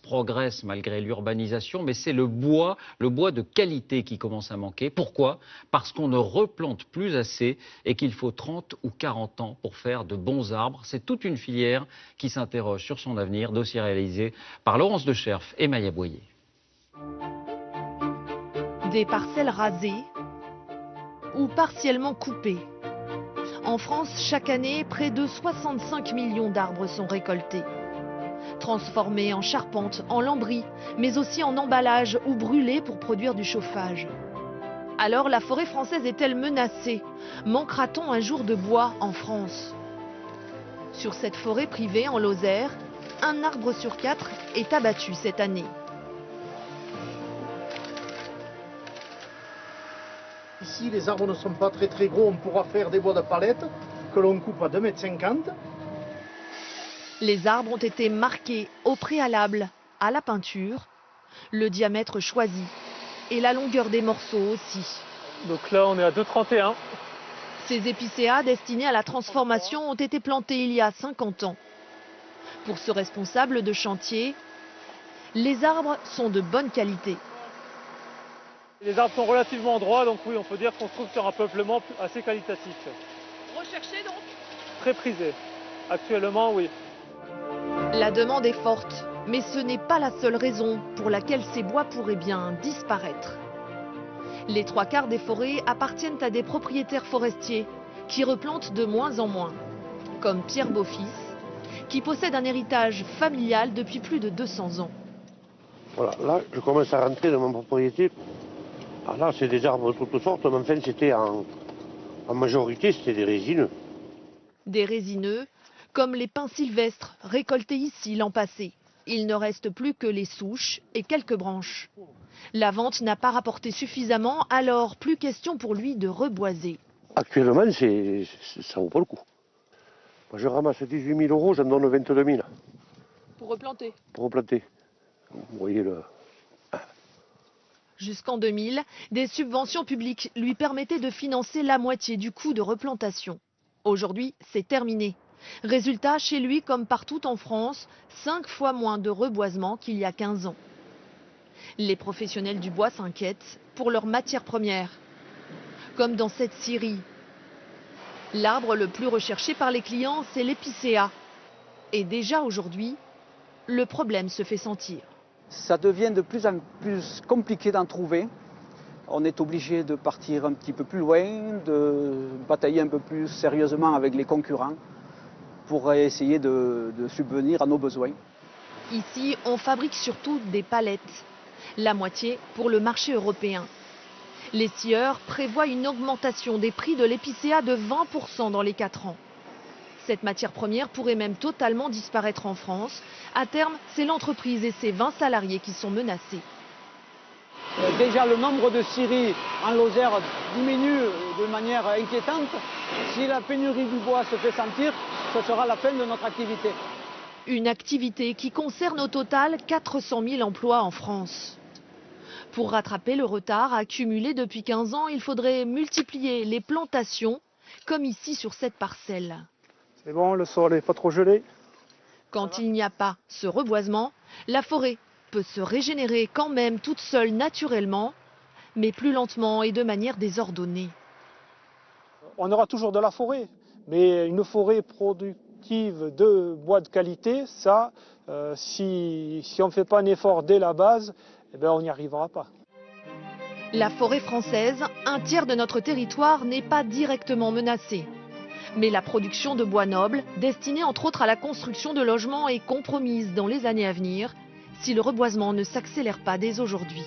progresse malgré l'urbanisation, mais c'est le bois de qualité qui commence à manquer. Pourquoi? Parce qu'on ne replante plus assez et qu'il faut 30 ou 40 ans pour faire de bons arbres. C'est toute une filière qui s'interroge sur son avenir. Dossier réalisé par Laurence Decherf et Maya Boyer. Des parcelles rasées ou partiellement coupées. En France, chaque année, près de 65 millions d'arbres sont récoltés. Transformés en charpente, en lambris, mais aussi en emballage ou brûlés pour produire du chauffage. Alors la forêt française est-elle menacée? Manquera-t-on un jour de bois en France? Sur cette forêt privée en Lozère, un arbre sur 4 est abattu cette année. Ici, les arbres ne sont pas très gros, on pourra faire des bois de palette que l'on coupe à 2,50 m. Les arbres ont été marqués au préalable à la peinture, le diamètre choisi et la longueur des morceaux aussi. Donc là on est à 2,31. Ces épicéas destinés à la transformation ont été plantés il y a 50 ans. Pour ce responsable de chantier, les arbres sont de bonne qualité. Les arbres sont relativement droits, donc oui, on peut dire qu'on se trouve sur un peuplement assez qualitatif. Recherché donc? Très prisé. Actuellement, oui. La demande est forte, mais ce n'est pas la seule raison pour laquelle ces bois pourraient bien disparaître. Les 3/4 des forêts appartiennent à des propriétaires forestiers qui replantent de moins en moins, comme Pierre Beaufils, qui possède un héritage familial depuis plus de 200 ans. Voilà, là, je commence à rentrer dans ma propriété. Alors là, c'est des arbres de toutes sortes, mais enfin, c'était en majorité, c'était des résineux. Des résineux, comme les pins sylvestres récoltés ici l'an passé. Il ne reste plus que les souches et quelques branches. La vente n'a pas rapporté suffisamment, alors plus question pour lui de reboiser. Actuellement, ça vaut pas le coup. Moi, je ramasse 18 000 €, j'en donne 22 000. Pour replanter? Pour replanter. Vous voyez le... Jusqu'en 2000, des subventions publiques lui permettaient de financer la moitié du coût de replantation. Aujourd'hui, c'est terminé. Résultat, chez lui, comme partout en France, 5 fois moins de reboisement qu'il y a 15 ans. Les professionnels du bois s'inquiètent pour leur matière première. Comme dans cette scierie. L'arbre le plus recherché par les clients, c'est l'épicéa. Et déjà aujourd'hui, le problème se fait sentir. Ça devient de plus en plus compliqué d'en trouver. On est obligé de partir un petit peu plus loin, de batailler un peu plus sérieusement avec les concurrents pour essayer de subvenir à nos besoins. Ici, on fabrique surtout des palettes, la moitié pour le marché européen. Les scieurs prévoient une augmentation des prix de l'épicéa de 20% dans les 4 ans. Cette matière première pourrait même totalement disparaître en France. À terme, c'est l'entreprise et ses 20 salariés qui sont menacés. Déjà, le nombre de scieries en Lozère diminue de manière inquiétante. Si la pénurie du bois se fait sentir, ce sera la fin de notre activité. Une activité qui concerne au total 400 000 emplois en France. Pour rattraper le retard accumulé depuis 15 ans, il faudrait multiplier les plantations, comme ici sur cette parcelle. C'est bon, le sol n'est pas trop gelé. Quand il n'y a pas ce reboisement, la forêt peut se régénérer quand même toute seule naturellement, mais plus lentement et de manière désordonnée. On aura toujours de la forêt, mais une forêt productive de bois de qualité, ça, si on ne fait pas un effort dès la base, eh bien, on n'y arrivera pas. La forêt française, un tiers de notre territoire, n'est pas directement menacée. Mais la production de bois noble, destinée entre autres à la construction de logements, est compromise dans les années à venir si le reboisement ne s'accélère pas dès aujourd'hui.